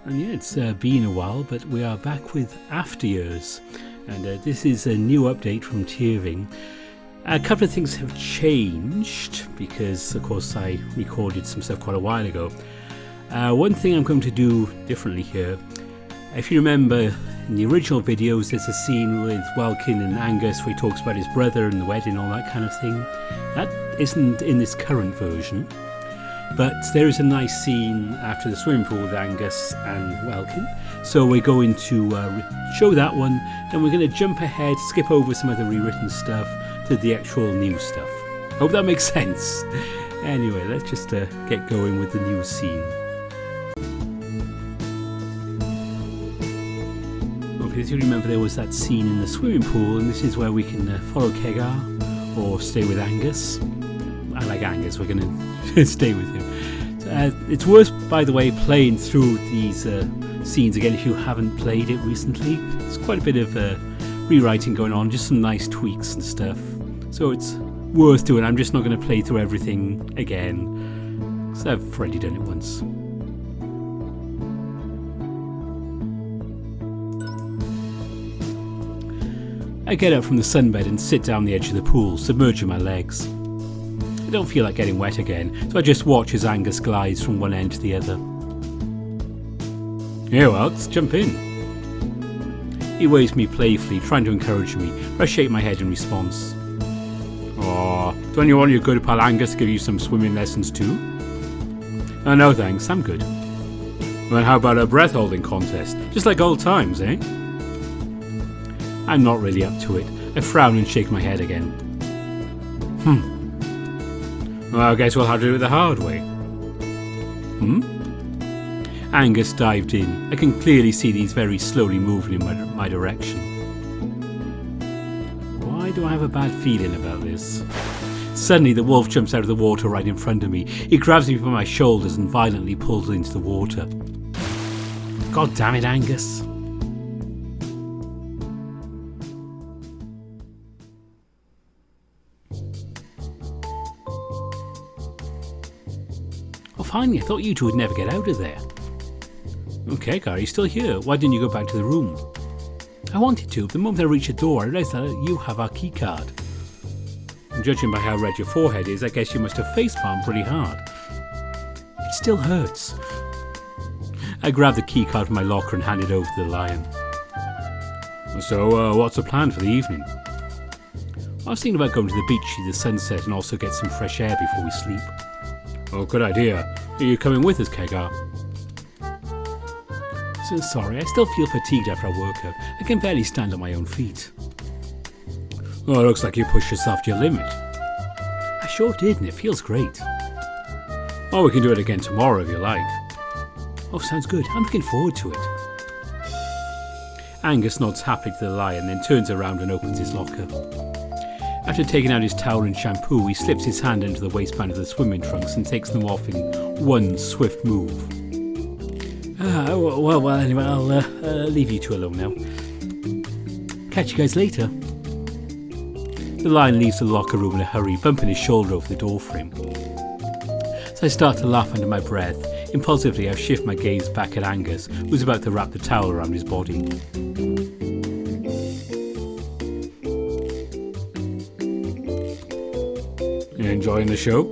And yeah, it's been a while, but we are back with After Years, and this is a new update from Tearving. A couple of things have changed because, of course, I recorded some stuff quite a while ago. One thing I'm going to do differently here, if you remember in the original videos, there's a scene with Welkin and Angus where he talks about his brother and the wedding, all that kind of thing. That isn't in this current version. But there is a nice scene after the swimming pool with Angus and Welkin. So we're going to show that one. Then we're going to jump ahead, skip over some other rewritten stuff to the actual new stuff. Hope that makes sense. Anyway, let's just get going with the new scene. Okay, as you remember, there was that scene in the swimming pool, and this is where we can follow Kegar or stay with Angus. I like Angus, we're going to stay with him. It's worth, by the way, playing through these scenes again if you haven't played it recently. There's quite a bit of rewriting going on, just some nice tweaks and stuff. So it's worth doing. I'm just not going to play through everything again, because I've already done it once. I get up from the sunbed and sit down the edge of the pool, submerging my legs. I don't feel like getting wet again, so I just watch as Angus glides from one end to the other. Here, Welks, jump in. He waves me playfully, trying to encourage me, but I shake my head in response. Aw, don't you want your good pal Angus to give you some swimming lessons too? Oh, no thanks, I'm good. Well, how about a breath holding contest? Just like old times, eh? I'm not really up to it. I frown and shake my head again. Well, I guess we'll have to do it the hard way. Angus dived in. I can clearly see these very slowly moving in my direction. Why do I have a bad feeling about this? Suddenly the wolf jumps out of the water right in front of me. He grabs me by my shoulders and violently pulls into the water. God damn it, Angus. Finally, I thought you two would never get out of there. Okay, Gar, you're still here. Why didn't you go back to the room? I wanted to, but the moment I reached the door, I realised that you have our key card. And judging by how red your forehead is, I guess you must have facepalmed pretty hard. It still hurts. I grabbed the key card from my locker and handed it over to the lion. So, what's the plan for the evening? I was thinking about going to the beach, see the sunset, and also get some fresh air before we sleep. Oh, good idea. Are you coming with us, Kegar? So sorry, I still feel fatigued after our workout. I can barely stand on my own feet. Oh, it looks like you pushed yourself to your limit. I sure did, and it feels great. Oh, we can do it again tomorrow if you like. Oh, sounds good. I'm looking forward to it. Angus nods happily to the lion, then turns around and opens his locker. After taking out his towel and shampoo, he slips his hand into the waistband of the swimming trunks and takes them off in one swift move. Well, anyway, I'll leave you two alone now. Catch you guys later. The lion leaves the locker room in a hurry, bumping his shoulder over the doorframe. So I start to laugh under my breath. Impulsively, I shift my gaze back at Angus, who's about to wrap the towel around his body. You enjoying the show?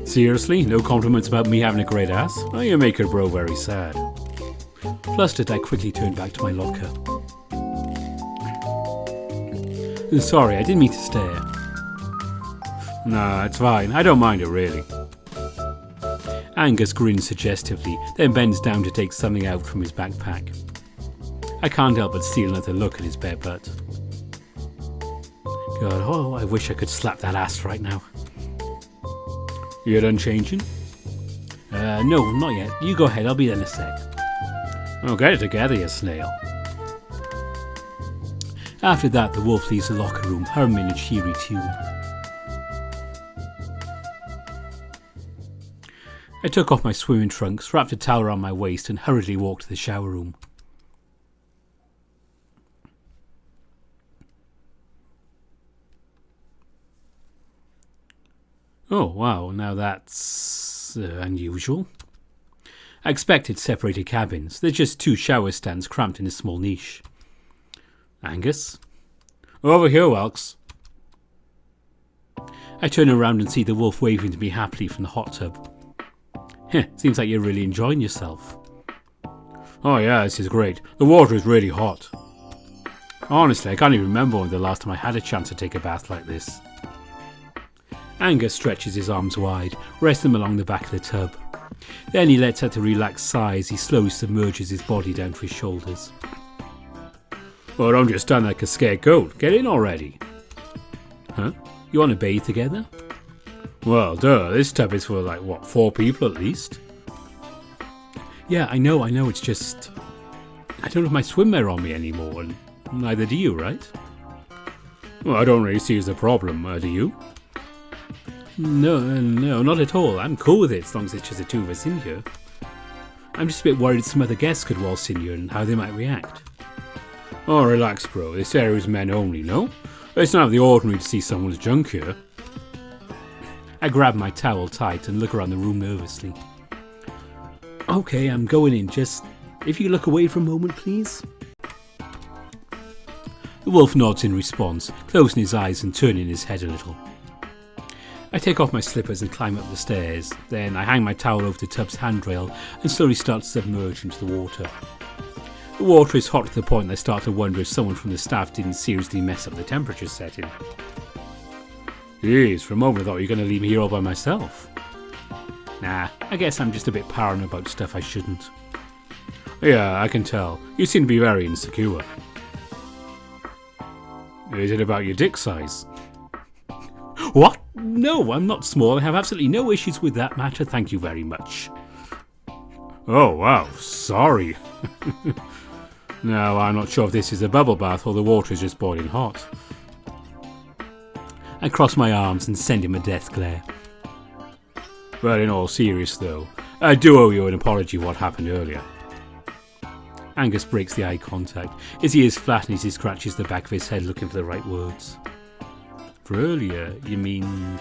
Seriously? No compliments about me having a great ass? Oh, you make your bro very sad. Flustered, I quickly turned back to my locker. Sorry, I didn't mean to stare. Nah, it's fine. I don't mind it, really. Angus grins suggestively, then bends down to take something out from his backpack. I can't help but steal another look at his bare butt. God, oh, I wish I could slap that ass right now. You done changing? No, not yet. You go ahead, I'll be there in a sec. Oh, get it together, you snail. After that, the wolf leaves the locker room, humming a cheery tune. I took off my swimming trunks, wrapped a towel around my waist, and hurriedly walked to the shower room. Oh, wow, now that's unusual. I expected separated cabins. They're just two shower stands cramped in a small niche. Angus? Over here, Welks. I turn around and see the wolf waving to me happily from the hot tub. Seems like you're really enjoying yourself. Oh yeah, this is great. The water is really hot. Honestly, I can't even remember when the last time I had a chance to take a bath like this. Angus stretches his arms wide, resting them along the back of the tub. Then he lets out a relaxed sigh as he slowly submerges his body down to his shoulders. Well, don't just stand like a scared goat. Get in already. Huh? You want to bathe together? Well, duh. This tub is for, 4 people at least? Yeah, I know. It's just... I don't have my swimwear on me anymore, and neither do you, right? Well, I don't really see it as a problem, do you? No, not at all. I'm cool with it as long as it's just the two of us in here. I'm just a bit worried some other guests could waltz in here and how they might react. Oh, relax, bro. This area is men only, no? It's not the ordinary to see someone's junk here. I grab my towel tight and look around the room nervously. Okay, I'm going in. Just if you look away for a moment, please. The wolf nods in response, closing his eyes and turning his head a little. I take off my slippers and climb up the stairs. Then I hang my towel over the tub's handrail and slowly start to submerge into the water. The water is hot to the point that I start to wonder if someone from the staff didn't seriously mess up the temperature setting. Jeez, for a moment I thought you were going to leave me here all by myself. Nah, I guess I'm just a bit paranoid about stuff I shouldn't. Yeah, I can tell. You seem to be very insecure. Is it about your dick size? What? No, I'm not small. I have absolutely no issues with that matter, thank you very much. Oh, wow, sorry. No, I'm not sure if this is a bubble bath or the water is just boiling hot. I cross my arms and send him a death glare. But in all seriousness though, I do owe you an apology for what happened earlier. Angus breaks the eye contact. His ears flatten as he scratches the back of his head looking for the right words. For earlier, you mean...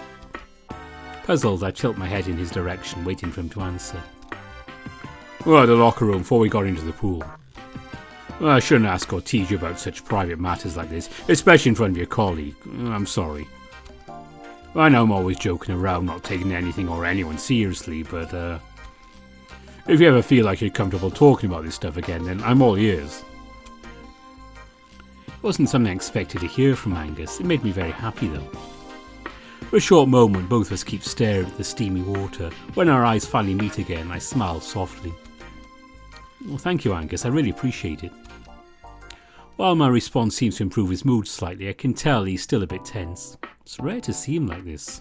Puzzled, I tilt my head in his direction, waiting for him to answer. Well, the locker room before we got into the pool. Well, I shouldn't ask or tease you about such private matters like this, especially in front of your colleague. I'm sorry. I know I'm always joking around, not taking anything or anyone seriously, but if you ever feel like you're comfortable talking about this stuff again, then I'm all ears. It wasn't something I expected to hear from Angus. It made me very happy though. For a short moment, both of us keep staring at the steamy water. When our eyes finally meet again, I smile softly. Well, thank you, Angus. I really appreciate it. While my response seems to improve his mood slightly, I can tell he's still a bit tense. It's rare to see him like this.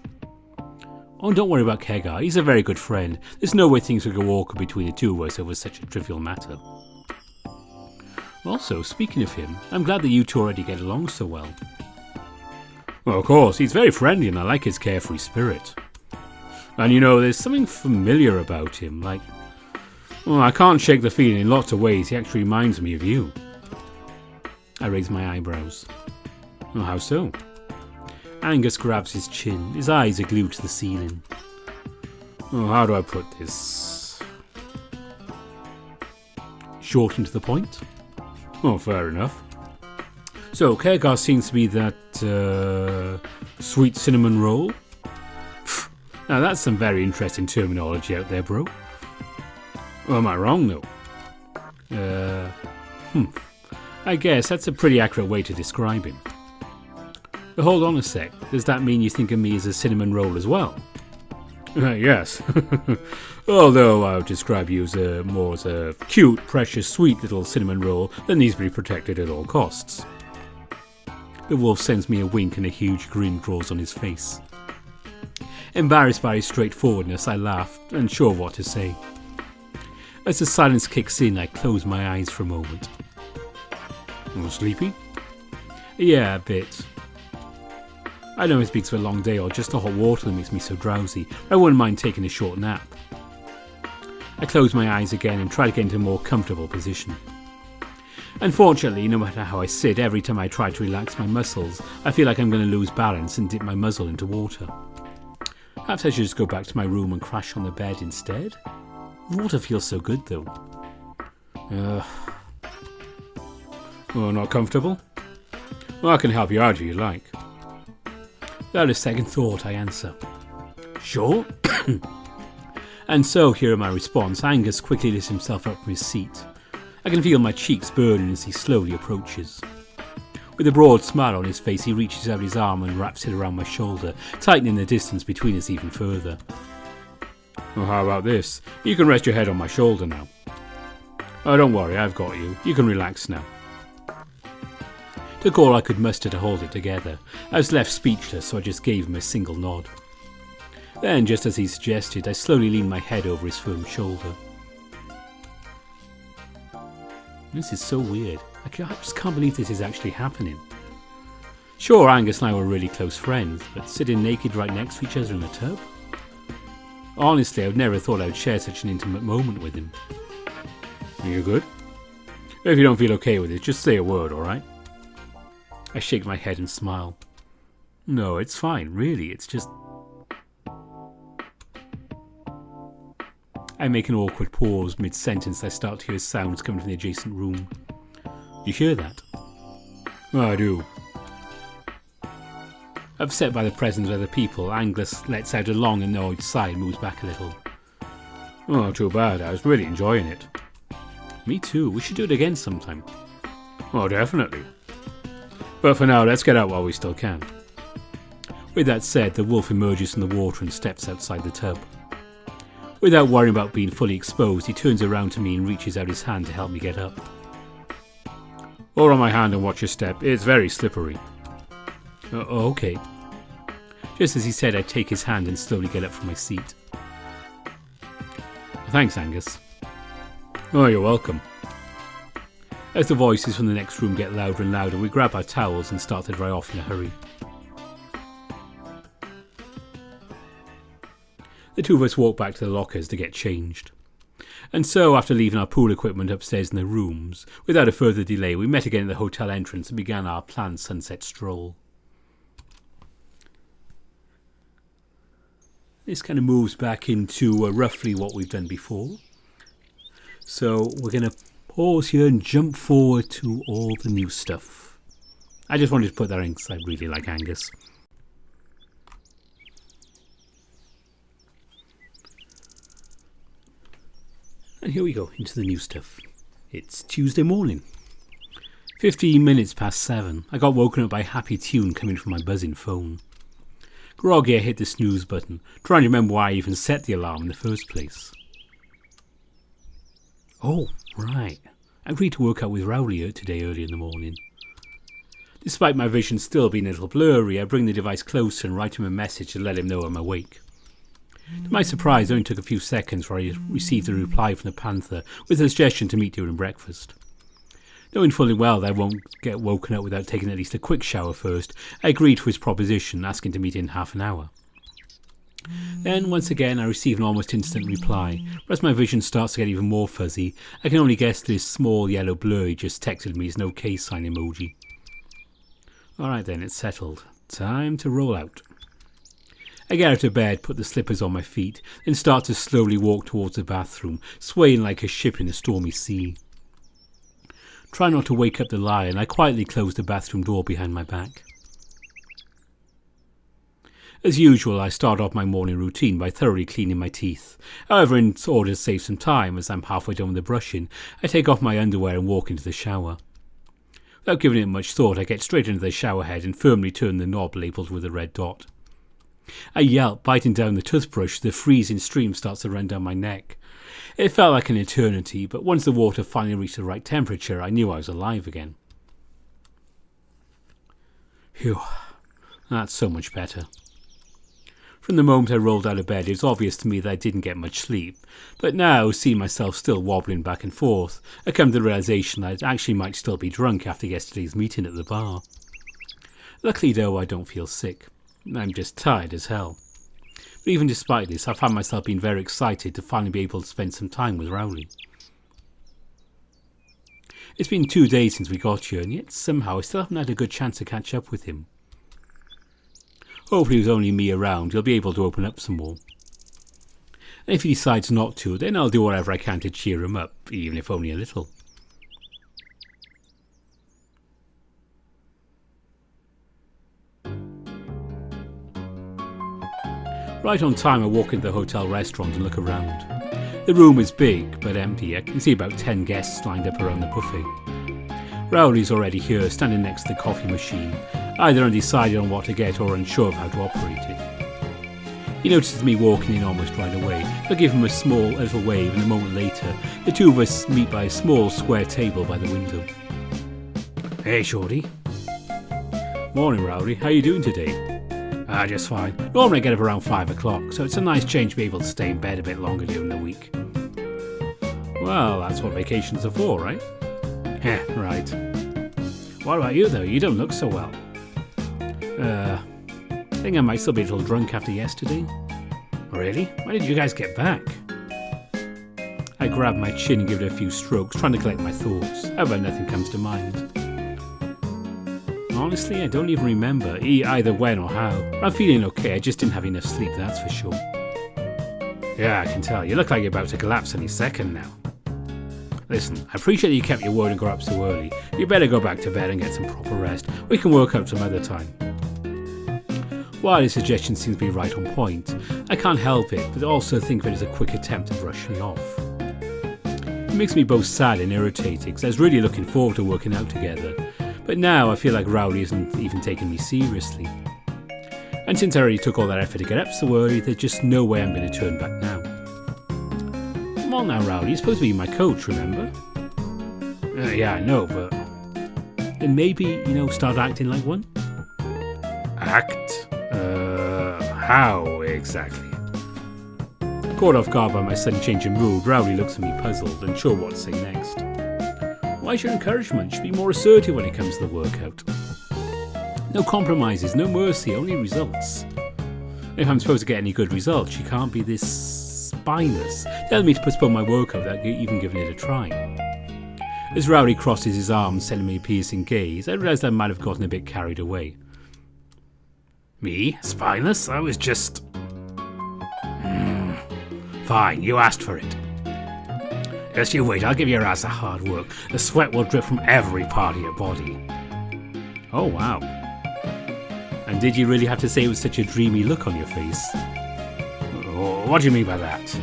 Oh, don't worry about Kegar. He's a very good friend. There's no way things will go awkward between the two of us over such a trivial matter. Also, speaking of him, I'm glad that you two already get along so well. Well, of course, he's very friendly and I like his carefree spirit. And you know, there's something familiar about him, like... Well, I can't shake the feeling in lots of ways he actually reminds me of you. I raise my eyebrows. Well, how so? Angus grabs his chin. His eyes are glued to the ceiling. Oh, how do I put this? Short and to the point? Oh, fair enough. So, Kegar seems to be that sweet cinnamon roll. Now that's some very interesting terminology out there, bro. Or am I wrong, though? I guess that's a pretty accurate way to describe him. But hold on a sec. Does that mean you think of me as a cinnamon roll as well? Yes. Although I would describe you as more as a cute, precious, sweet little cinnamon roll that needs to be protected at all costs. The wolf sends me a wink and a huge grin draws on his face. Embarrassed by his straightforwardness, I laugh, unsure of what to say. As the silence kicks in, I close my eyes for a moment. Sleepy? Yeah, a bit. I know it's because of a long day or just the hot water that makes me so drowsy. I wouldn't mind taking a short nap. I close my eyes again and try to get into a more comfortable position. Unfortunately, no matter how I sit, every time I try to relax my muscles, I feel like I'm going to lose balance and dip my muzzle into water. Perhaps I should just go back to my room and crash on the bed instead. The water feels so good though. Oh, not comfortable? Well, I can help you out if you like. Without a second thought, I answer, sure. And so, hearing my response, Angus quickly lifts himself up from his seat. I can feel my cheeks burning as he slowly approaches. With a broad smile on his face, he reaches out his arm and wraps it around my shoulder, tightening the distance between us even further. Well, how about this? You can rest your head on my shoulder now. Oh, don't worry, I've got you. You can relax now. Took all I could muster to hold it together. I was left speechless, so I just gave him a single nod. Then, just as he suggested, I slowly leaned my head over his firm shoulder. This is so weird. I just can't believe this is actually happening. Sure, Angus and I were really close friends, but sitting naked right next to each other in a tub? Honestly, I would never thought I would share such an intimate moment with him. Are you good? If you don't feel okay with it, just say a word, alright? I shake my head and smile. No, it's fine, really, it's just... I make an awkward pause mid-sentence. I start to hear sounds coming from the adjacent room. You hear that? Oh, I do. Upset by the presence of other people, Angus lets out a long annoyed sigh and moves back a little. Oh, too bad. I was really enjoying it. Me too. We should do it again sometime. Oh, definitely. But for now, let's get out while we still can. With that said, the wolf emerges from the water and steps outside the tub. Without worrying about being fully exposed, he turns around to me and reaches out his hand to help me get up. Hold on my hand and watch your step. It's very slippery. Okay. Just as he said, I take his hand and slowly get up from my seat. Thanks, Angus. Oh, you're welcome. As the voices from the next room get louder and louder, we grab our towels and start to dry off in a hurry. The two of us walk back to the lockers to get changed. And so, after leaving our pool equipment upstairs in the rooms, without a further delay, we met again at the hotel entrance and began our planned sunset stroll. This kind of moves back into roughly what we've done before. So we're going to pause here and jump forward to all the new stuff. I just wanted to put that in because I really like Angus. And here we go, into the new stuff. It's Tuesday morning. 15 minutes past 7. I got woken up by a happy tune coming from my buzzing phone. Groggy, I hit the snooze button, trying to remember why I even set the alarm in the first place. Oh, right. I agreed to work out with Rowley today early in the morning. Despite my vision still being a little blurry, I bring the device closer and write him a message to let him know I'm awake. To my surprise, it only took a few seconds for I received a reply from the Panther with a suggestion to meet during breakfast. Knowing fully well that I won't get woken up without taking at least a quick shower first, I agreed to his proposition, asking to meet in half an hour. Then, once again, I receive an almost instant reply, but as my vision starts to get even more fuzzy, I can only guess that his small yellow blur he just texted me is an OK sign emoji. Alright then, it's settled. Time to roll out. I get out of bed, put the slippers on my feet, then start to slowly walk towards the bathroom, swaying like a ship in a stormy sea. Try not to wake up the lion, I quietly close the bathroom door behind my back. As usual, I start off my morning routine by thoroughly cleaning my teeth. However, in order to save some time, as I'm halfway done with the brushing, I take off my underwear and walk into the shower. Without giving it much thought, I get straight into the shower head and firmly turn the knob labelled with a red dot. I yelp, biting down the toothbrush. The freezing stream starts to run down my neck. It felt like an eternity, but once the water finally reached the right temperature, I knew I was alive again. Phew, that's so much better. From the moment I rolled out of bed, it was obvious to me that I didn't get much sleep, but now, seeing myself still wobbling back and forth, I come to the realization that I actually might still be drunk after yesterday's meeting at the bar. Luckily though, I don't feel sick. I'm just tired as hell. But even despite this, I found myself being very excited to finally be able to spend some time with Rowley. It's been 2 days since we got here, and yet somehow I still haven't had a good chance to catch up with him. Hopefully with only me around, he'll be able to open up some more. And if he decides not to, then I'll do whatever I can to cheer him up, even if only a little. Right on time, I walk into the hotel restaurant and look around. The room is big, but empty. I can see about 10 guests lined up around the buffet. Rowley's already here, standing next to the coffee machine, either undecided on what to get or unsure of how to operate it. He notices me walking in almost right away. I give him a little wave, and a moment later, the two of us meet by a small square table by the window. Hey, Shorty. Morning, Rowley. How you doing today? Just fine. Normally I get up around 5 o'clock, so it's a nice change to be able to stay in bed a bit longer during the week. Well, that's what vacations are for, right? Yeah, right. What about you, though? You don't look so well. I think I might still be a little drunk after yesterday. Really? When did you guys get back? I grab my chin and give it a few strokes, trying to collect my thoughts. However, nothing comes to mind. Honestly, I don't even remember either when or how. I'm feeling okay, I just didn't have enough sleep, that's for sure. Yeah, I can tell. You look like you're about to collapse any second now. Listen, I appreciate that you kept your word and got up so early. You better go back to bed and get some proper rest. We can work out some other time. While his suggestion seems to be right on point, I can't help it, but also think of it as a quick attempt to brush me off. It makes me both sad and irritated, because I was really looking forward to working out together. But now I feel like Rowley isn't even taking me seriously. And since I already took all that effort to get up so early, there's just no way I'm going to turn back now. Come on now, Rowley, you're supposed to be my coach, remember? Yeah, I know, but... Then maybe, start acting like one? Act? How exactly? Caught off guard by my sudden change in mood, Rowley looks at me puzzled, unsure what to say next. Why's your encouragement? Should be more assertive when it comes to the workout. No compromises, no mercy, only results. If I'm supposed to get any good results, you can't be this spineless, telling me to postpone my workout without even giving it a try. As Rowley crosses his arms, sending me a piercing gaze, I realised I might have gotten a bit carried away. Me? Spineless? I was just... Fine, you asked for it. Just you wait, I'll give your ass a hard work. The sweat will drip from every part of your body. Oh, wow. And did you really have to say it with such a dreamy look on your face? What do you mean by that?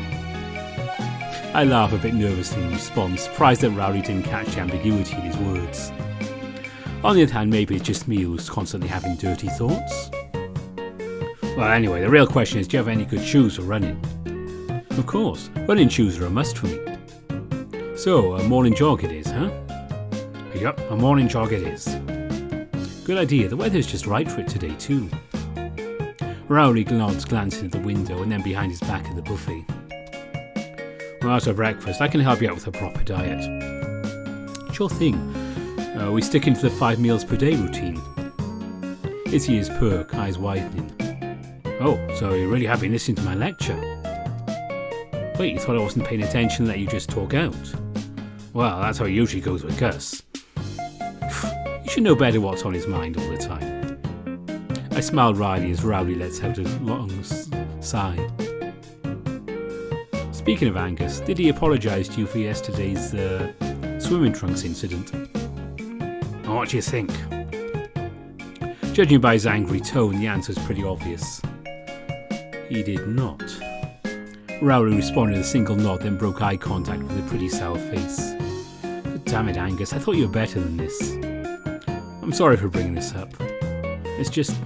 I laugh a bit nervously in response, surprised that Rowley didn't catch the ambiguity in his words. On the other hand, maybe it's just me who's constantly having dirty thoughts. Well, anyway, the real question is, do you have any good shoes for running? Of course, running shoes are a must for me. So, a morning jog it is, huh? Yup, a morning jog it is. Good idea, the weather's just right for it today too. Rowley nods, glancing at the window and then behind his back at the buffet. Well, after breakfast, I can help you out with a proper diet. Sure thing. We stick into the 5 meals per day routine. His ears perk, eyes widening. Oh, so you really have been listening to my lecture? Wait, you thought I wasn't paying attention and let you just talk out? Well, that's how it usually goes with Gus. You should know better what's on his mind all the time. I smiled wryly as Rowley lets out a long sigh. Speaking of Angus, did he apologise to you for yesterday's swimming trunks incident? What do you think? Judging by his angry tone, the answer's pretty obvious. He did not. Rowley responded with a single nod, then broke eye contact with a pretty sour face. But damn it, Angus, I thought you were better than this. I'm sorry for bringing this up. It's just...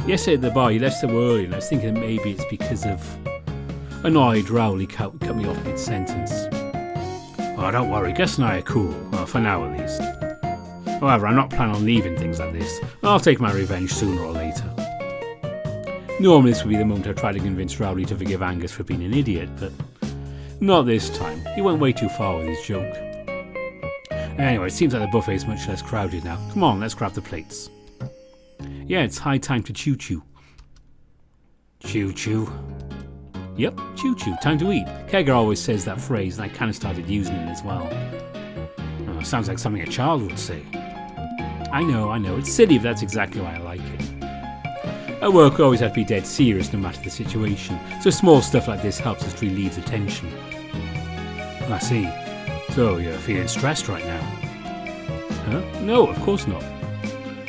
Yesterday at the bar, you left so early, and I was thinking that maybe it's because of... Annoyed, Rowley cut me off mid-sentence. Oh, don't worry, Gus and I are cool. Well, for now at least. However, I'm not planning on leaving things like this. I'll take my revenge sooner or later. Normally this would be the moment I try to convince Rowley to forgive Angus for being an idiot, but not this time. He went way too far with his joke. Anyway, it seems like the buffet is much less crowded now. Come on, let's grab the plates. Yeah, it's high time to choo-choo. Choo-choo? Yep, choo-choo, time to eat. Kegger always says that phrase, and I kind of started using it as well. Oh, sounds like something a child would say. I know, it's silly, but that's exactly why I like it. At work, I always have to be dead serious no matter the situation, so small stuff like this helps us to relieve the tension. I see. So you're feeling stressed right now? Huh? No, of course not.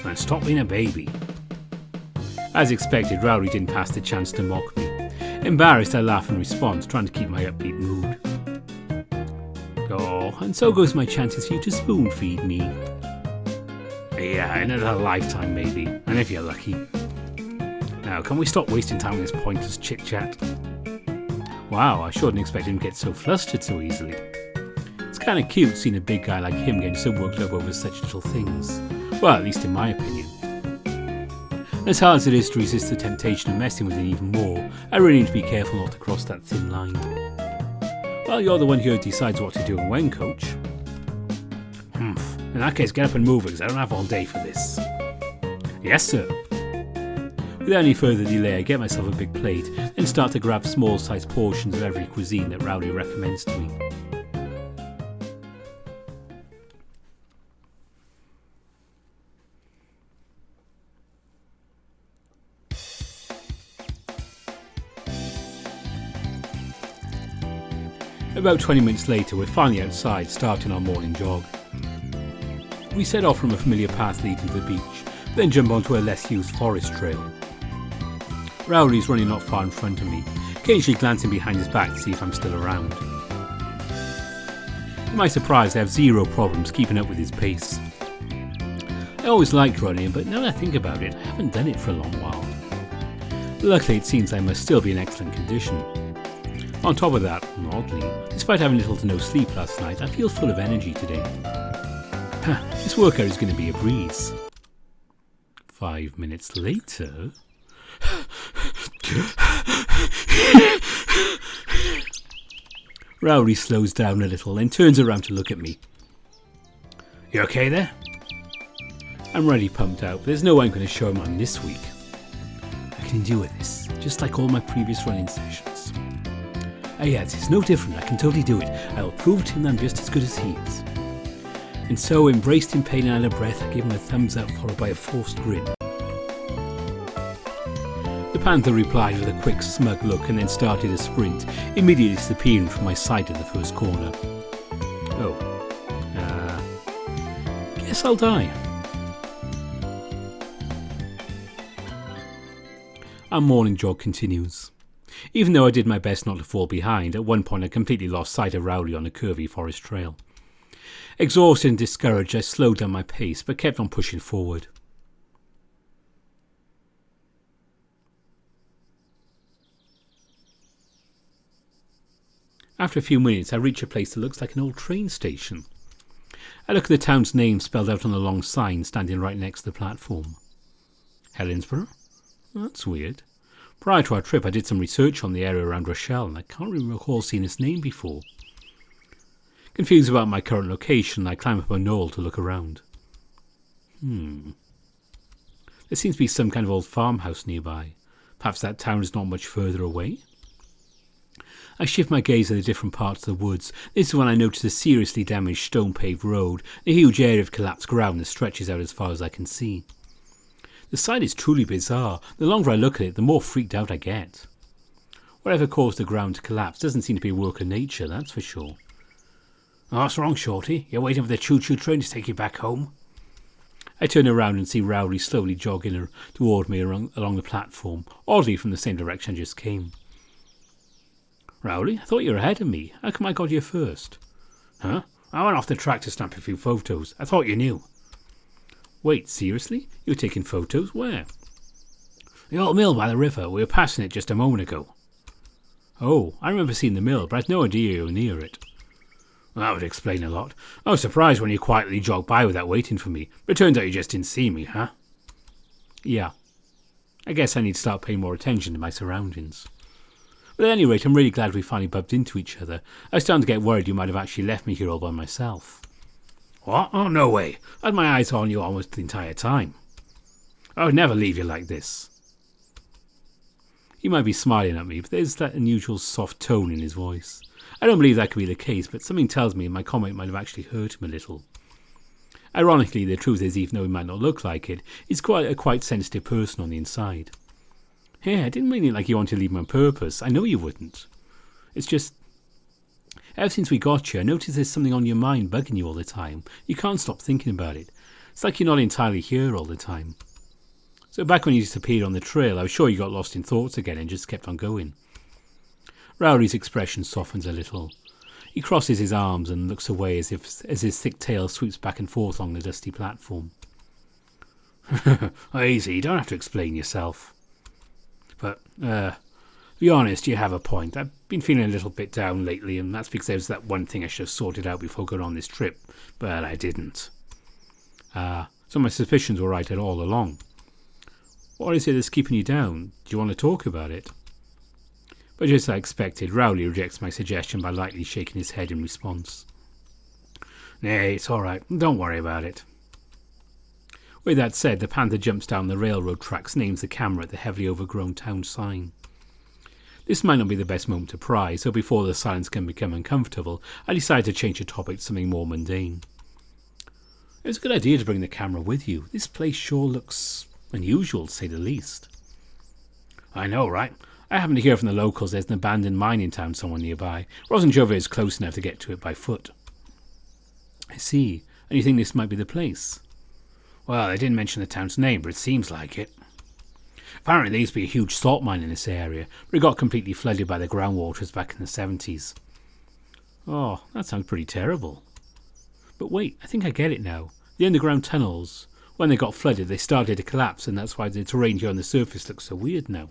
Then stop being a baby. As expected, Rowley didn't pass the chance to mock me. Embarrassed, I laugh in response, trying to keep my upbeat mood. Oh, and so goes my chances for you to spoon feed me. Yeah, another lifetime maybe, and if you're lucky. Now, can we stop wasting time with this pointless chit-chat? Wow, I shouldn't expect him to get so flustered so easily. It's kind of cute seeing a big guy like him getting so worked up over such little things. Well, at least in my opinion. As hard as it is to resist the temptation of messing with it even more, I really need to be careful not to cross that thin line. Well, you're the one here who decides what to do and when, coach. In that case, get up and move because I don't have all day for this. Yes, sir. Without any further delay, I get myself a big plate, then start to grab small-sized portions of every cuisine that Rowley recommends to me. About 20 minutes later, we're finally outside, starting our morning jog. We set off from a familiar path leading to the beach, then jump onto a less used forest trail. Rowley's running not far in front of me, occasionally glancing behind his back to see if I'm still around. To my surprise, I have zero problems keeping up with his pace. I always liked running, but now that I think about it, I haven't done it for a long while. Luckily, it seems I must still be in excellent condition. On top of that, oddly, despite having little to no sleep last night, I feel full of energy today. This workout is going to be a breeze. 5 minutes later... Rowley slows down a little, then turns around to look at me. You okay there? I'm really pumped out, but there's no way I'm going to show him on this week. I can endure this, just like all my previous running sessions. Yes, it's no different, I can totally do it. I will prove to him that I'm just as good as he is. And so, embraced in pain and out of breath, I gave him a thumbs up followed by a forced grin. The panther replied with a quick smug look and then started a sprint, immediately disappearing from my sight at the first corner. Guess I'll die. Our morning jog continues. Even though I did my best not to fall behind, at one point I completely lost sight of Rowley on a curvy forest trail. Exhausted and discouraged, I slowed down my pace, but kept on pushing forward. After a few minutes, I reach a place that looks like an old train station. I look at the town's name spelled out on a long sign standing right next to the platform. Helensburgh? That's weird. Prior to our trip, I did some research on the area around Rochelle, and I can't really recall seeing this name before. Confused about my current location, I climb up a knoll to look around. There seems to be some kind of old farmhouse nearby. Perhaps that town is not much further away? I shift my gaze at the different parts of the woods. This is when I notice a seriously damaged stone-paved road, a huge area of collapsed ground that stretches out as far as I can see. The sight is truly bizarre. The longer I look at it, the more freaked out I get. Whatever caused the ground to collapse doesn't seem to be a work of nature, that's for sure. Oh, what's wrong, Shorty? You're waiting for the choo-choo train to take you back home? I turn around and see Rowley slowly jogging toward me along the platform, oddly from the same direction I just came. Rowley, I thought you were ahead of me. How come I got you first? Huh? I went off the track to snap a few photos. I thought you knew. Wait, seriously? You were taking photos? Where? The old mill by the river. We were passing it just a moment ago. Oh, I remember seeing the mill, but I had no idea you were near it. Well, that would explain a lot. I was surprised when you quietly jogged by without waiting for me, but it turns out you just didn't see me, huh? Yeah. I guess I need to start paying more attention to my surroundings. But at any rate, I'm really glad we finally bumped into each other. I was starting to get worried you might have actually left me here all by myself. What? Oh, no way. I had my eyes on you almost the entire time. I would never leave you like this. He might be smiling at me, but there's that unusual soft tone in his voice. I don't believe that could be the case, but something tells me my comment might have actually hurt him a little. Ironically, the truth is, even though he might not look like it, he's quite a sensitive person on the inside. Hey, I didn't mean it like you want to leave me on purpose. I know you wouldn't. It's just, ever since we got you, I noticed there's something on your mind bugging you all the time. You can't stop thinking about it. It's like you're not entirely here all the time. So back when you disappeared on the trail, I was sure you got lost in thoughts again and just kept on going. Rowley's expression softens a little. He crosses his arms and looks away as his thick tail sweeps back and forth along the dusty platform. Easy, you don't have to explain yourself. But, to be honest, you have a point. I've been feeling a little bit down lately, and that's because there's that one thing I should have sorted out before going on this trip, but I didn't. So my suspicions were right all along. What is it that's keeping you down? Do you want to talk about it? But just as I expected, Rowley rejects my suggestion by lightly shaking his head in response. Nay, it's all right. Don't worry about it. With that said, the panther jumps down the railroad tracks and aims the camera at the heavily overgrown town sign. This might not be the best moment to pry, so before the silence can become uncomfortable, I decide to change the topic to something more mundane. It was a good idea to bring the camera with you. This place sure looks unusual, to say the least. I know, right? I happen to hear from the locals there's an abandoned mining town somewhere nearby. I wasn't sure if it was close enough to get to it by foot. I see. And you think this might be the place? Well, they didn't mention the town's name, but it seems like it. Apparently there used to be a huge salt mine in this area, but it got completely flooded by the groundwaters back in the 70s. Oh, that sounds pretty terrible. But wait, I think I get it now. The underground tunnels, when they got flooded, they started to collapse, and that's why the terrain here on the surface looks so weird now.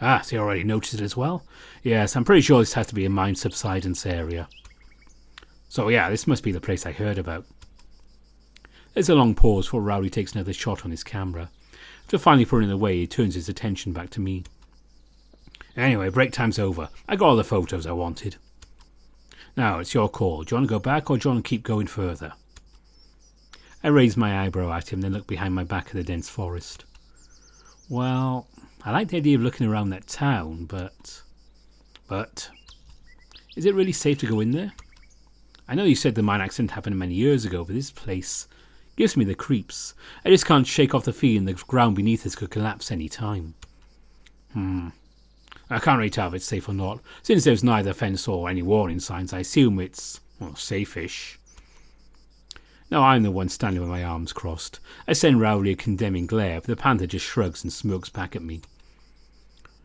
Ah, so you already noticed it as well? Yes, I'm pretty sure this has to be a mine subsidence area. So yeah, this must be the place I heard about. There's a long pause before Rowley takes another shot on his camera. After finally putting it away, he turns his attention back to me. Anyway, break time's over. I got all the photos I wanted. Now, it's your call. Do you want to go back or do you want to keep going further? I raise my eyebrow at him, then look behind my back at the dense forest. Well, I like the idea of looking around that town, but... Is it really safe to go in there? I know you said the mine accident happened many years ago, but this place gives me the creeps. I just can't shake off the feeling the ground beneath us could collapse any time. I can't really tell if it's safe or not. Since there's neither fence or any warning signs, I assume it's, well, safe-ish. Now I'm the one standing with my arms crossed. I send Rowley a condemning glare, but the panther just shrugs and smirks back at me.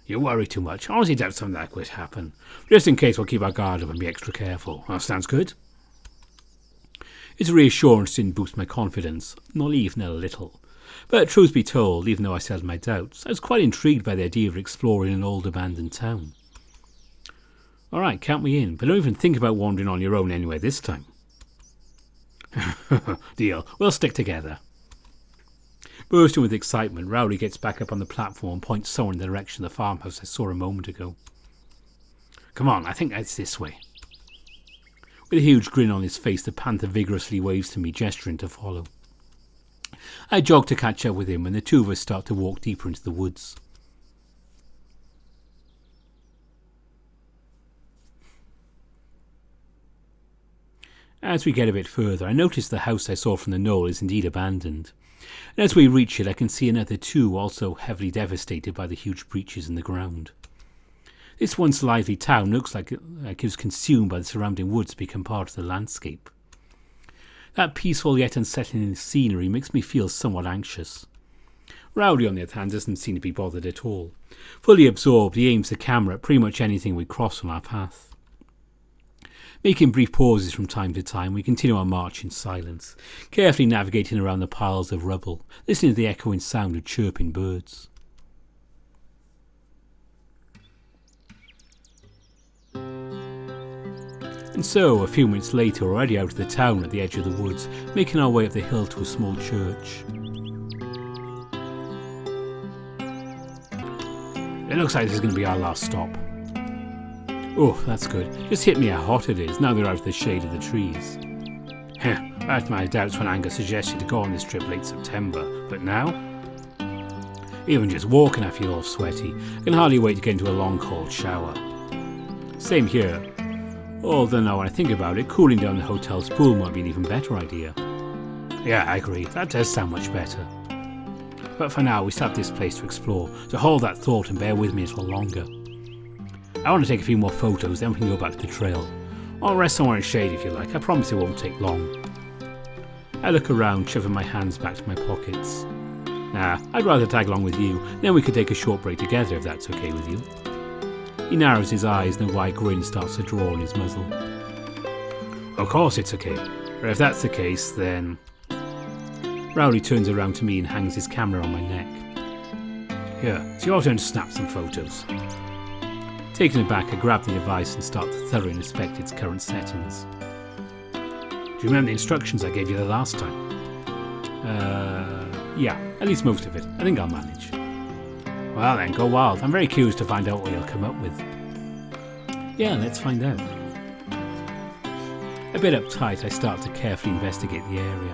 You worry too much. I honestly doubt something like that could happen. Just in case, we'll keep our guard up and be extra careful. That sounds good. His reassurance didn't boost my confidence, not even a little. But truth be told, even though I still had my doubts, I was quite intrigued by the idea of exploring an old abandoned town. Alright, count me in, but don't even think about wandering on your own anyway this time. Deal, we'll stick together. Bursting with excitement, Rowley gets back up on the platform and points somewhere in the direction of the farmhouse I saw a moment ago. Come on, I think it's this way. With a huge grin on his face, the panther vigorously waves to me, gesturing to follow. I jog to catch up with him, and the two of us start to walk deeper into the woods. As we get a bit further, I notice the house I saw from the knoll is indeed abandoned. And as we reach it, I can see another two also heavily devastated by the huge breaches in the ground. This once lively town looks like it was consumed by the surrounding woods to become part of the landscape. That peaceful yet unsettling scenery makes me feel somewhat anxious. Rowley, on the other hand, doesn't seem to be bothered at all. Fully absorbed, he aims the camera at pretty much anything we cross on our path. Making brief pauses from time to time, we continue our march in silence, carefully navigating around the piles of rubble, listening to the echoing sound of chirping birds. And so, a few minutes later, we're already out of the town at the edge of the woods, making our way up the hill to a small church. It looks like this is going to be our last stop. Oh, that's good. Just hit me how hot it is, now they're out of the shade of the trees. I had my doubts when Angus suggested to go on this trip late September, but now? Even just walking I feel all sweaty. I can hardly wait to get into a long cold shower. Same here. Although now when I think about it, cooling down the hotel's pool might be an even better idea. Yeah, I agree. That does sound much better. But for now, we still have this place to explore, so hold that thought and bear with me a little longer. I want to take a few more photos, then we can go back to the trail. I'll rest somewhere in shade if you like, I promise it won't take long. I look around, shoving my hands back to my pockets. Nah, I'd rather tag along with you, then we could take a short break together if that's okay with you. He narrows his eyes and a wide grin starts to draw on his muzzle. Of course it's okay, but if that's the case then... Rowley turns around to me and hangs his camera on my neck. Here, it's your turn to snap some photos. Taken aback, I grab the device and start to thoroughly inspect its current settings. Do you remember the instructions I gave you the last time? Yeah, at least most of it. I think I'll manage. Well then, go wild. I'm very curious to find out what you'll come up with. Yeah, let's find out. A bit uptight, I start to carefully investigate the area.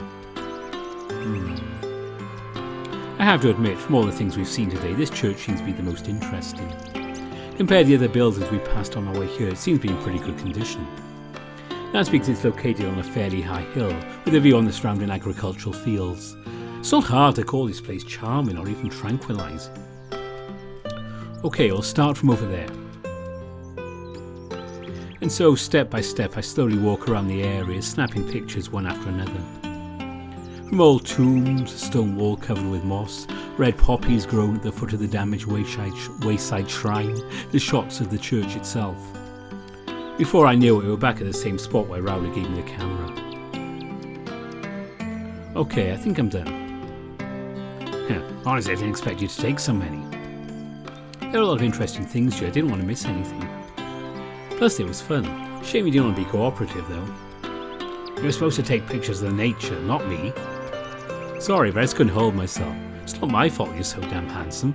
I have to admit, from all the things we've seen today, this church seems to be the most interesting. Compared to the other buildings we passed on our way here, it seems to be in pretty good condition. That's because it's located on a fairly high hill, with a view on the surrounding agricultural fields. It's not hard to call this place charming or even tranquilizing. Okay, I'll start from over there. And so, step by step, I slowly walk around the area, snapping pictures one after another. From old tombs, a stone wall covered with moss, red poppies grown at the foot of the damaged wayside shrine, the shots of the church itself. Before I knew it, we were back at the same spot where Rowley gave me the camera. Okay, I think I'm done. Honestly, I didn't expect you to take so many. There are a lot of interesting things here, I didn't want to miss anything. Plus it was fun. Shame you didn't want to be cooperative though. You were supposed to take pictures of the nature, not me. Sorry, but I just couldn't hold myself. It's not my fault you're so damn handsome.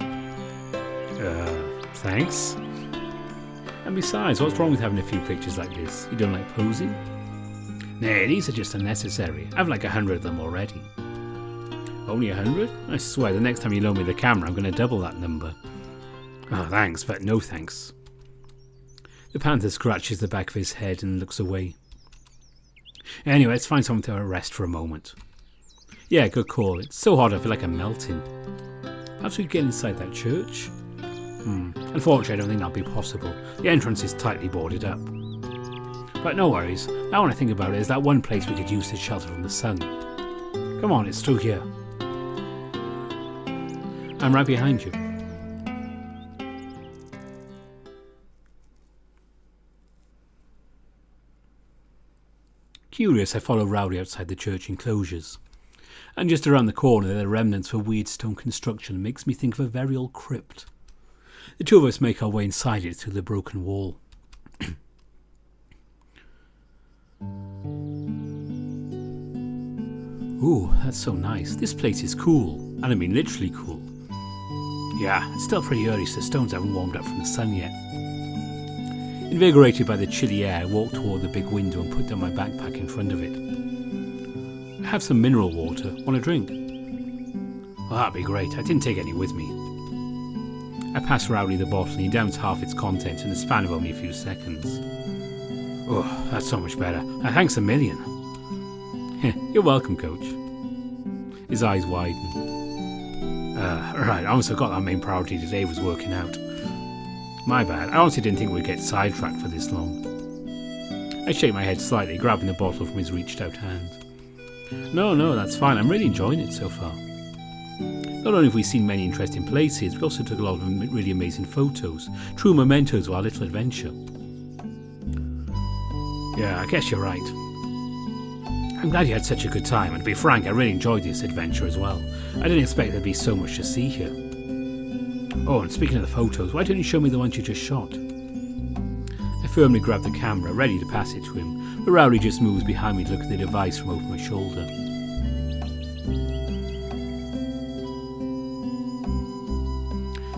Thanks. And besides, what's wrong with having a few pictures like this? You don't like posing? Nah, these are just unnecessary. I have like 100 of them already. Only 100? I swear, the next time you loan me the camera, I'm going to double that number. Oh, thanks, but no thanks. The panther scratches the back of his head and looks away. Anyway, let's find something to rest for a moment. Yeah, good call. It's so hot I feel like I'm melting. Perhaps we could get inside that church? Unfortunately, I don't think that'll be possible. The entrance is tightly boarded up. But no worries. Now when I think about it, is that one place we could use to shelter from the sun. Come on, it's through here. I'm right behind you. Curious, I follow Rowley outside the church enclosures. And just around the corner there are remnants of a weird stone construction that makes me think of a very old crypt. The two of us make our way inside it through the broken wall. Ooh, that's so nice. This place is cool. And I mean literally cool. Yeah, it's still pretty early so the stones haven't warmed up from the sun yet. Invigorated by the chilly air, I walk toward the big window and put down my backpack in front of it. I have some mineral water. Want a drink? Well, that'd be great. I didn't take any with me. I pass Rowley the bottle and he downs half its contents in the span of only a few seconds. Oh, that's so much better. Thanks a million. You're welcome, Coach. His eyes widen. Right, I almost forgot our main priority today was working out. My bad. I honestly didn't think we'd get sidetracked for this long. I shake my head slightly, grabbing the bottle from his reached out hand. No, that's fine. I'm really enjoying it so far. Not only have we seen many interesting places, we also took a lot of really amazing photos. True mementos of our little adventure. Yeah, I guess you're right. I'm glad you had such a good time, and to be frank, I really enjoyed this adventure as well. I didn't expect there'd be so much to see here. Oh, and speaking of the photos, why don't you show me the ones you just shot? I firmly grab the camera, ready to pass it to him, but Rowley just moves behind me to look at the device from over my shoulder.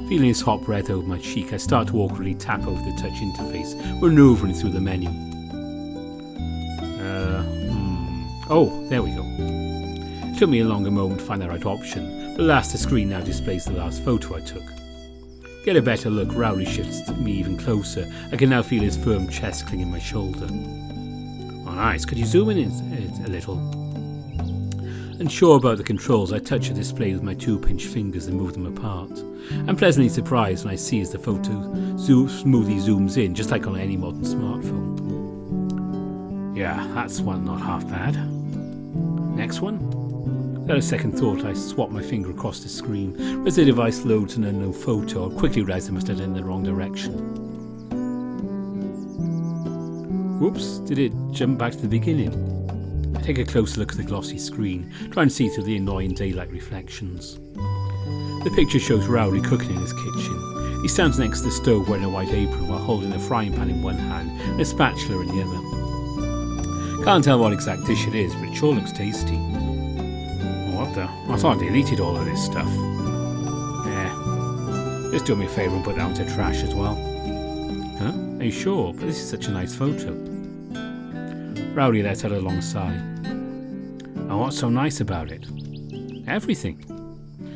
Feeling his hot breath over my cheek, I start to awkwardly tap over the touch interface, manoeuvring through the menu. Oh, there we go. It took me a longer moment to find the right option, but alas, the screen now displays the last photo I took. Get a better look, Rowley shifts me even closer. I can now feel his firm chest clinging my shoulder. Oh, nice. Could you zoom in a little? Unsure about the controls, I touch the display with my 2-pinch fingers and move them apart. I'm pleasantly surprised when I see as the photo smoothly zooms in, just like on any modern smartphone. Yeah, that's one not half bad. Next one. Without a second thought, I swap my finger across the screen. As the device loads an unknown photo, I quickly realise I must have done it in the wrong direction. Whoops, did it jump back to the beginning? I take a closer look at the glossy screen, try and see through the annoying daylight reflections. The picture shows Rowley cooking in his kitchen. He stands next to the stove wearing a white apron while holding a frying pan in one hand and a spatula in the other. Can't tell what exact dish it is, but it sure looks tasty. What the? I thought I deleted all of this stuff. Yeah. Just do me a favour and put that into trash as well. Huh? Are you sure? But this is such a nice photo. Rowley let out a long sigh. And what's so nice about it? Everything.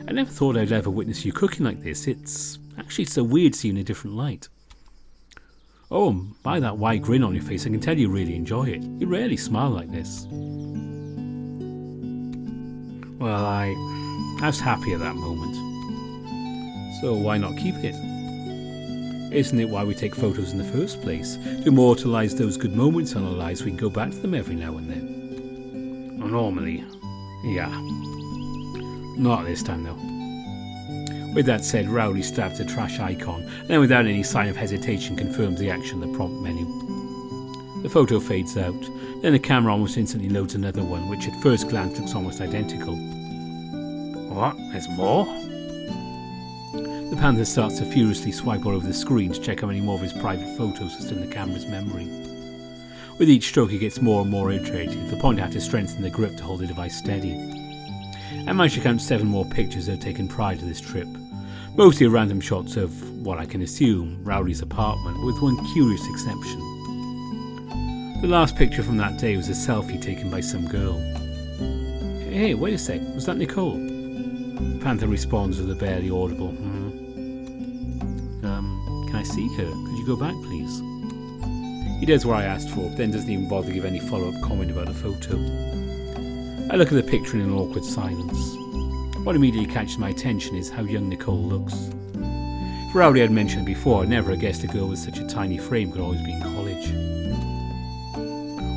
I never thought I'd ever witness you cooking like this. It's actually so weird seeing a different light. Oh, by that wide grin on your face, I can tell you really enjoy it. You rarely smile like this. Well, I was happy at that moment. So why not keep it? Isn't it why we take photos in the first place? To immortalise those good moments in our lives, we can go back to them every now and then. Well, normally, yeah. Not this time though. With that said, Rowley stabs the trash icon, and then without any sign of hesitation confirms the action in the prompt menu. The photo fades out, then the camera almost instantly loads another one, which at first glance looks almost identical. What? There's more? The panther starts to furiously swipe all over the screen to check how many more of his private photos are still in the camera's memory. With each stroke he gets more and more irritated, to the point I have to strengthen the grip to hold the device steady. I managed to count 7 more pictures I've taken prior to this trip. Mostly random shots of what I can assume Rowley's apartment, with one curious exception. The last picture from that day was a selfie taken by some girl. Hey, wait a sec, was that Nicole? Panther responds with a barely audible can I see her? Could you go back, please? He does what I asked for, then doesn't even bother to give any follow-up comment about the photo. I look at the picture in an awkward silence. What immediately catches my attention is how young Nicole looks. If Rowley had mentioned before, I'd never have guessed a girl with such a tiny frame could always be in college.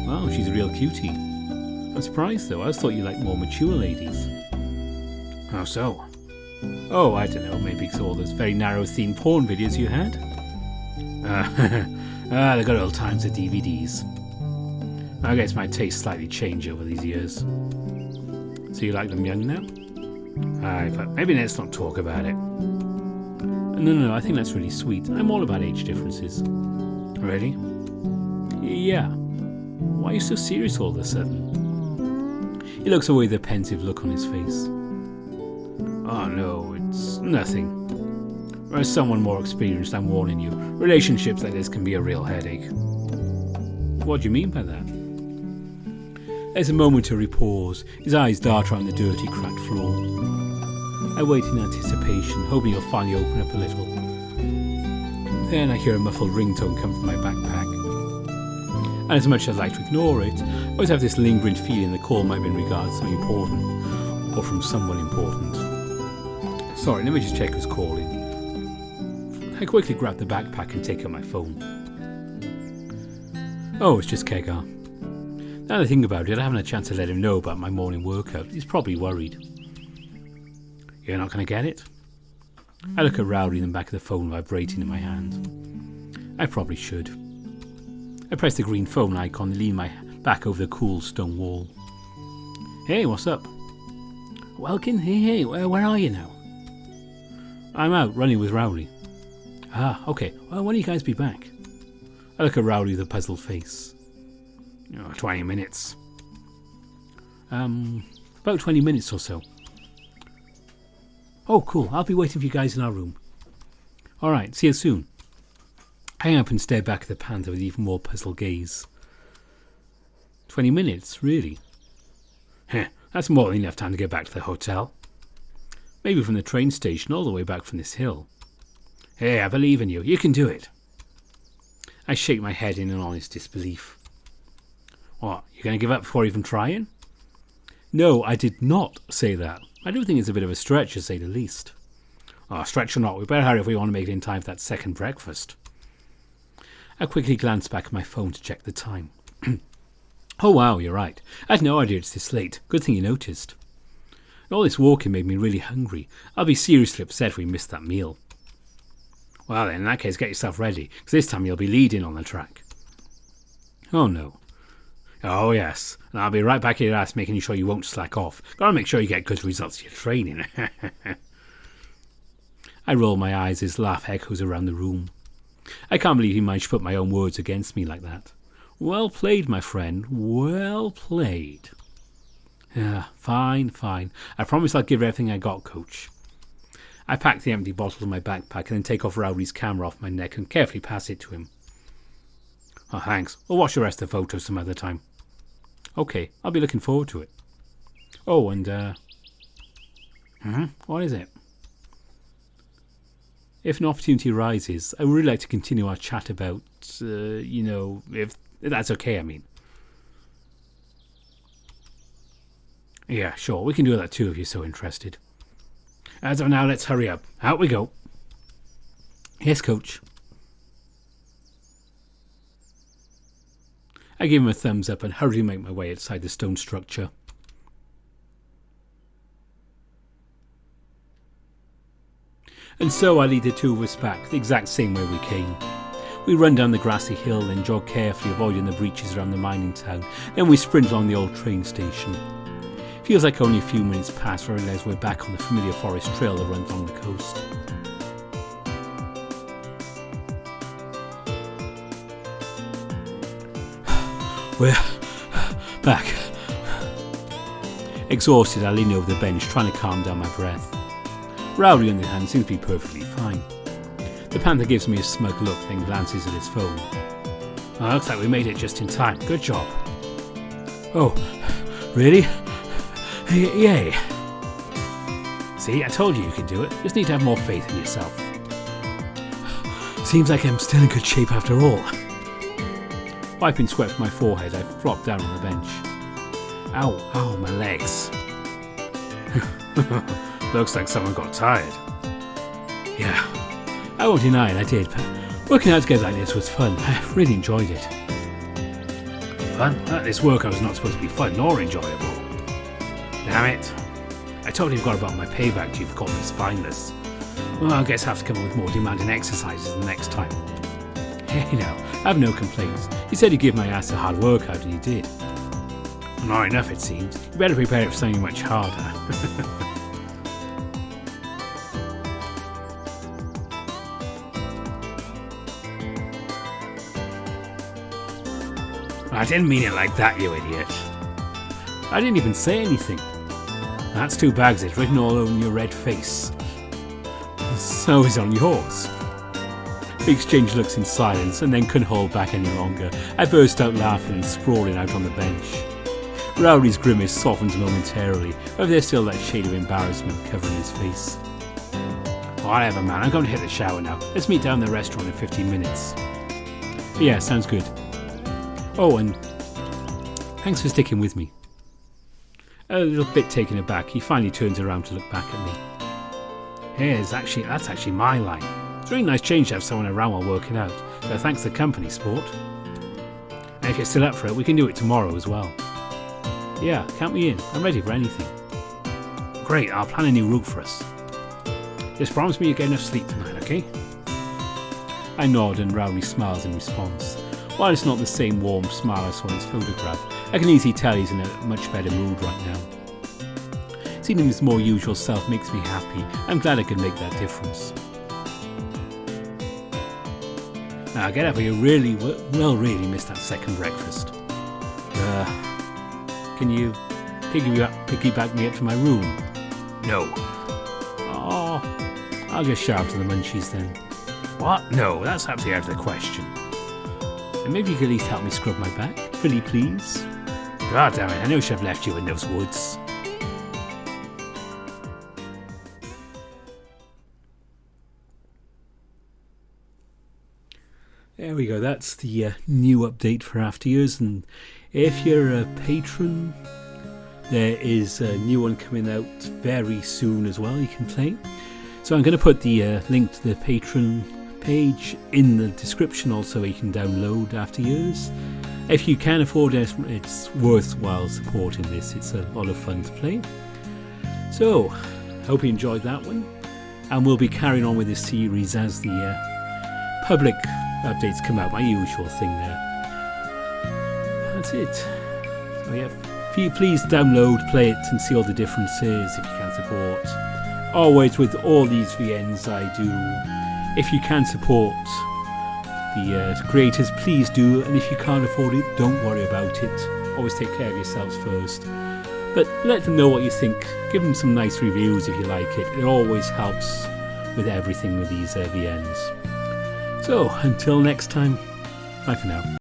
Wow, she's a real cutie. I'm surprised though, I always thought you liked more mature ladies. How so? Oh, I don't know, maybe it's all those very narrow themed porn videos you had? The good old times of DVDs. I guess my tastes slightly change over these years. So you like them young now? Aye, but maybe let's not talk about it. No, I think that's really sweet. I'm all about age differences. Really? Yeah. Why are you so serious all of a sudden? He looks away with a pensive look on his face. Oh no, it's nothing. As someone more experienced, I'm warning you, relationships like this can be a real headache. What do you mean by that? There's a momentary pause. His eyes dart around the dirty, cracked floor. I wait in anticipation, hoping he'll finally open up a little. Then I hear a muffled ringtone come from my backpack. And as much as I'd like to ignore it, I always have this lingering feeling the call might have been regarded as something important, or from someone important. Sorry, let me just check who's calling. I quickly grab the backpack and take out my phone. Oh, it's just Kegar. Now that I think about it, I haven't had a chance to let him know about my morning workout. He's probably worried. You're not going to get it? I look at Rowley in the back of the phone vibrating in my hand. I probably should. I press the green phone icon and lean my back over the cool stone wall. Hey, what's up? Welkin? Hey, where are you now? I'm out running with Rowley. Ah, okay. Well, when will you guys be back? I look at Rowley with a puzzled face. 20 minutes. About 20 minutes or so. Oh, cool. I'll be waiting for you guys in our room. Alright, see you soon. I hang up and stare back at the panther with even more puzzled gaze. 20 minutes, really? Heh, that's more than enough time to get back to the hotel. Maybe from the train station all the way back from this hill. Hey, I believe in you. You can do it. I shake my head in an honest disbelief. What, you going to give up before even trying? No, I did not say that. I do think it's a bit of a stretch, to say the least. Oh, stretch or not, we better hurry if we want to make it in time for that second breakfast. I quickly glanced back at my phone to check the time. Oh wow, you're right. I had no idea it's this late. Good thing you noticed. All this walking made me really hungry. I'll be seriously upset if we missed that meal. Well then, in that case, get yourself ready, because this time you'll be leading on the track. Oh no. Oh yes, and I'll be right back at your ass making sure you won't slack off. Gotta make sure you get good results of your training. I roll my eyes as laugh echoes around the room. I can't believe he managed to put my own words against me like that. Well played, my friend. Well played. Yeah, fine. I promise I'll give everything I got, coach. I pack the empty bottle in my backpack and then take off Rowdy's camera off my neck and carefully pass it to him. Oh, thanks. We'll watch the rest of the photos some other time. Okay, I'll be looking forward to it. Oh, and, what is it? If an opportunity arises, I would really like to continue our chat about, if that's okay, I mean. Yeah, sure, we can do that too if you're so interested. As of now, let's hurry up. Out we go. Yes, coach. I gave him a thumbs up and hurriedly make my way outside the stone structure. And so I lead the two of us back, the exact same way we came. We run down the grassy hill and jog carefully, avoiding the breaches around the mining town. Then we sprint along the old train station. Feels like only a few minutes pass before I realise we're back on the familiar forest trail that runs along the coast. We're back. Exhausted, I lean over the bench, trying to calm down my breath. Rowdy, on the other hand, seems to be perfectly fine. The panther gives me a smug look, then glances at his phone. Oh, looks like we made it just in time. Good job. Oh, really? Yay. See, I told you could do it. Just need to have more faith in yourself. Seems like I'm still in good shape after all. Wiping sweat from my forehead, I flopped down on the bench. Ow, my legs. Looks like someone got tired. Yeah, I won't deny it, I did, but working out together like this was fun. I really enjoyed it. Fun? This workout was not supposed to be fun nor enjoyable. Damn it. I totally forgot about my payback due for calling me spineless. Well, I guess I have to come up with more demanding exercises the next time. Hey now, I have no complaints. You said you'd give my ass a hard workout and you did. Not enough, it seems. You better prepare it for something much harder. I didn't mean it like that, you idiot. I didn't even say anything. That's 2 bags, it's written all over your red face. So is on yours. We exchanged looks in silence and then couldn't hold back any longer. I burst out laughing and sprawling out on the bench. Rowdy's grimace softens momentarily, but there's still that shade of embarrassment covering his face. Whatever, man, I'm going to hit the shower now. Let's meet down in the restaurant in 15 minutes. Yeah, sounds good. Oh, and thanks for sticking with me. A little bit taken aback, he finally turns around to look back at me. Hey, that's actually my line. It's a really nice change to have someone around while working out, so thanks for the company, sport. And if you're still up for it, we can do it tomorrow as well. Yeah, count me in. I'm ready for anything. Great, I'll plan a new route for us. Just promise me you get enough sleep tonight, okay? I nod and Rowdy smiles in response. While it's not the same warm smile I saw in his photograph, I can easily tell he's in a much better mood right now. Seeing him his more usual self makes me happy. I'm glad I could make that difference. Now get up or you really miss that second breakfast. Can you piggyback me up to my room? No. Oh, I'll just shout after the munchies then. What? No, that's absolutely out of the question. And maybe you could at least help me scrub my back? Pretty please? God damn it, I know I should have left you in those woods. There we go, that's the new update for After Years, and if you're a patron, there is a new one coming out very soon as well. You can play. So I'm going to put the link to the Patreon page in the description also. You can download After Years. If you can afford it, it's worthwhile supporting this. It's a lot of fun to play. So, hope you enjoyed that one. And we'll be carrying on with this series as the public updates come out. My usual thing there. That's it. So yeah, please download, play it and see all the differences if you can support. Always with all these VNs I do, if you can support the creators, please do, and if you can't afford it, don't worry about it. Always take care of yourselves first. But let them know what you think. Give them some nice reviews if you like it. It always helps with everything with these VNs. So, until next time, bye for now.